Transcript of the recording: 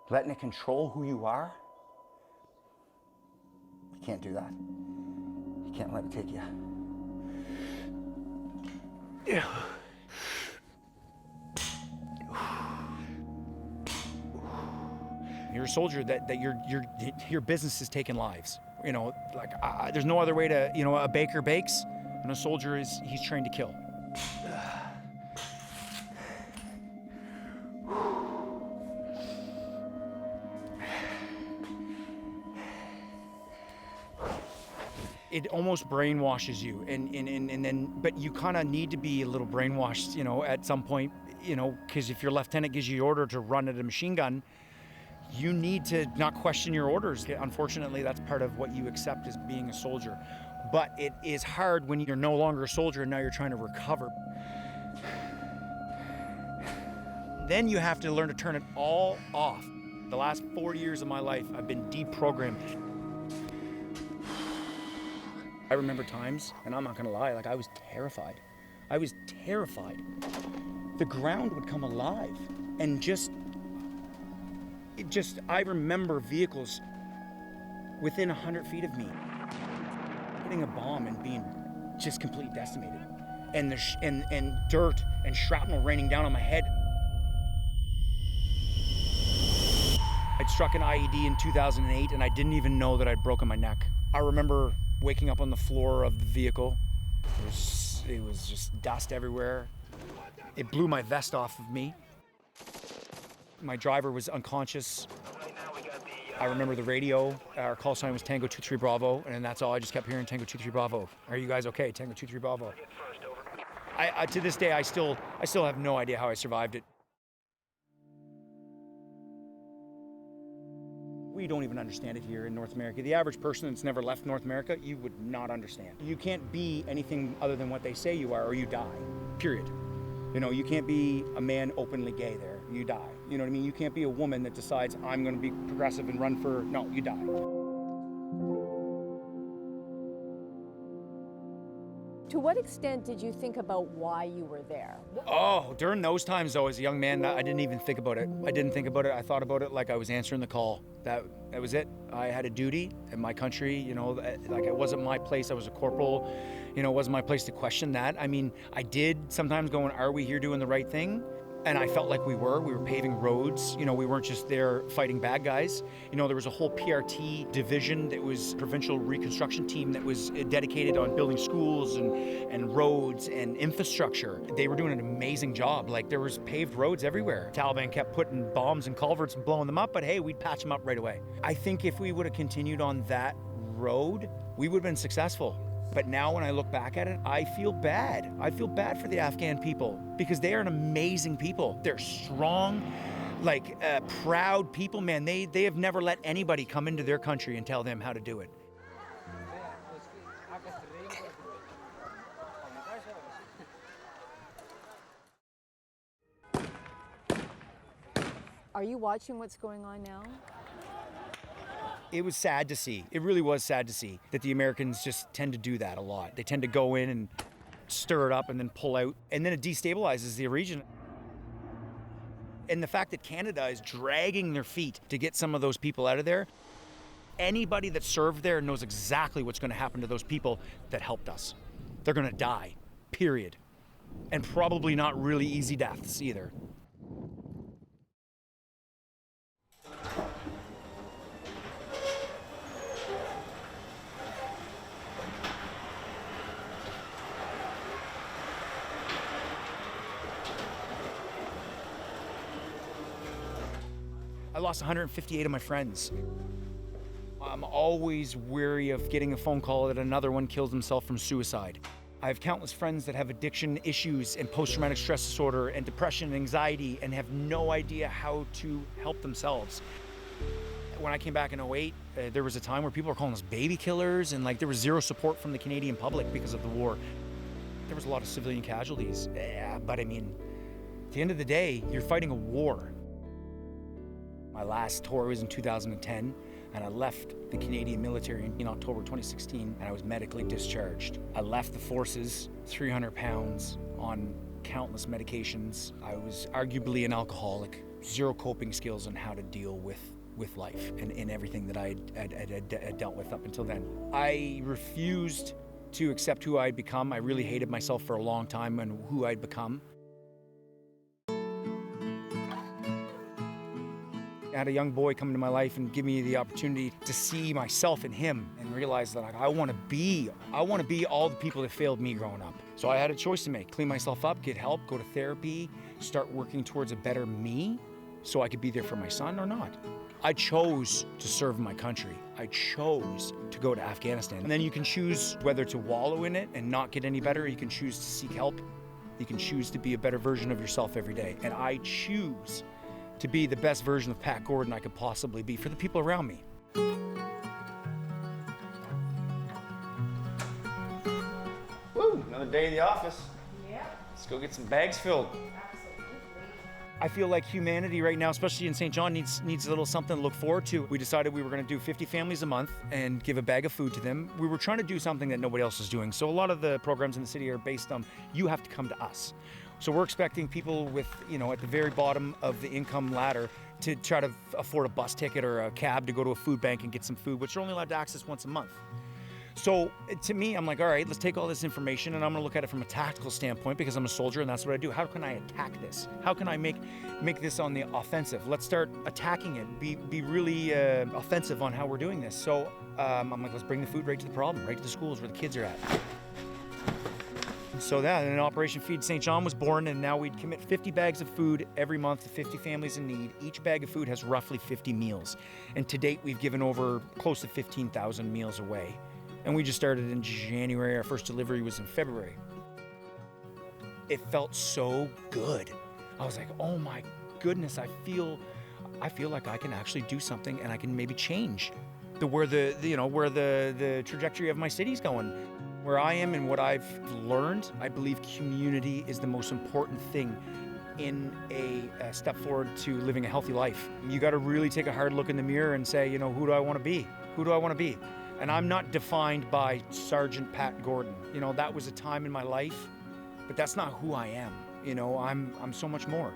letting it control who you are, you can't do that. You can't let it take you. Yeah. You're a soldier that your business is taking lives. You know, like there's no other way to, you know, a baker bakes, and a soldier he's trained to kill. It almost brainwashes you, and then, but you kind of need to be a little brainwashed, you know, at some point, you know, because if your lieutenant gives you the order to run at a machine gun, you need to not question your orders. Unfortunately, that's part of what you accept as being a soldier. But it is hard when you're no longer a soldier and now you're trying to recover. Then you have to learn to turn it all off. The last 4 years of my life, I've been deprogrammed. I remember times, and I'm not gonna lie, like I was terrified. I was terrified. The ground would come alive and I remember vehicles within 100 feet of me hitting a bomb and being just completely decimated. And dirt and shrapnel raining down on my head. I'd struck an IED in 2008 and I didn't even know that I'd broken my neck. I remember waking up on the floor of the vehicle. It was just dust everywhere. It blew my vest off of me. My driver was unconscious. I remember the radio. Our call sign was Tango 23 Bravo, and that's all. I just kept hearing Tango 23 Bravo. Are you guys okay? Tango 23 Bravo. I to this day, I still have no idea how I survived it. We don't even understand it here in North America. The average person that's never left North America, you would not understand. You can't be anything other than what they say you are, or you die, period. You know, you can't be a man openly gay there, you die. You know what I mean? You can't be a woman that decides, I'm gonna be progressive and run for, no, you die. To what extent did you think about why you were there? Oh, during those times though, as a young man, I didn't even think about it. I didn't think about it. I thought about it like I was answering the call. That was it. I had a duty in my country, you know, like it wasn't my place. I was a corporal, you know, it wasn't my place to question that. I mean, I did sometimes going, are we here doing the right thing? And I felt like we were paving roads. You know, we weren't just there fighting bad guys. You know, there was a whole PRT division that was provincial reconstruction team that was dedicated on building schools and roads and infrastructure. They were doing an amazing job. Like there was paved roads everywhere. Taliban kept putting bombs in culverts and blowing them up, but hey, we'd patch them up right away. I think if we would have continued on that road, we would have been successful. But now when I look back at it, I feel bad. I feel bad for the Afghan people because they are an amazing people. They're strong, like proud people, man. They have never let anybody come into their country and tell them how to do it. Are you watching what's going on now? It was sad to see. It really was sad to see that the Americans just tend to do that a lot. They tend to go in and stir it up and then pull out, and then it destabilizes the region. And the fact that Canada is dragging their feet to get some of those people out of there, anybody that served there knows exactly what's going to happen to those people that helped us. They're going to die, period. And probably not really easy deaths either. I lost 158 of my friends. I'm always wary of getting a phone call that another one killed himself from suicide. I have countless friends that have addiction issues and post-traumatic stress disorder and depression and anxiety and have no idea how to help themselves. When I came back in 2008, there was a time where people were calling us baby killers and like there was zero support from the Canadian public because of the war. There was a lot of civilian casualties, but I mean, at the end of the day, you're fighting a war. My last tour was in 2010, and I left the Canadian military in October 2016, and I was medically discharged. I left the forces, 300 pounds on countless medications. I was arguably an alcoholic, zero coping skills on how to deal with life and in everything that I had dealt with up until then. I refused to accept who I'd become. I really hated myself for a long time and who I'd become. I had a young boy come into my life and give me the opportunity to see myself in him and realize that I want to be all the people that failed me growing up. So I had a choice to make: clean myself up, get help, go to therapy, start working towards a better me so I could be there for my son, or not. I chose to serve my country. I chose to go to Afghanistan. And then you can choose whether to wallow in it and not get any better. You can choose to seek help. You can choose to be a better version of yourself every day. And I choose to be the best version of Pat Gordon I could possibly be for the people around me. Woo, another day in the office. Yeah, Let's go get some bags filled. absolutely. I feel like humanity right now, especially in St. John, needs a little something to look forward to. We decided we were going to do 50 families a month and give a bag of food to them. We were trying to do something that nobody else is doing. So a lot of the programs in the city are based on, you have to come to us. So we're expecting people with, at the very bottom of the income ladder to try to afford a bus ticket or a cab to go to a food bank and get some food, which they're only allowed to access once a month. So to me, I'm like, all right, let's take all this information and I'm gonna look at it from a tactical standpoint, because I'm a soldier and that's what I do. How can I attack this? How can I make this on the offensive? Let's start attacking it, be really offensive on how we're doing this. So I'm like, let's bring the food right to the problem, right to the schools where the kids are at. So that, and Operation Feed St. John was born, and now we'd commit 50 bags of food every month to 50 families in need. Each bag of food has roughly 50 meals. And to date, we've given over close to 15,000 meals away. And we just started in January. Our first delivery was in February. It felt so good. I was like, oh my goodness, I feel like I can actually do something, and I can maybe change where the trajectory of my city's going. Where I am and what I've learned, I believe community is the most important thing in a step forward to living a healthy life. You got to really take a hard look in the mirror and say, who do I want to be? Who do I want to be? And I'm not defined by Sergeant Pat Gordon. That was a time in my life, but that's not who I am. I'm so much more.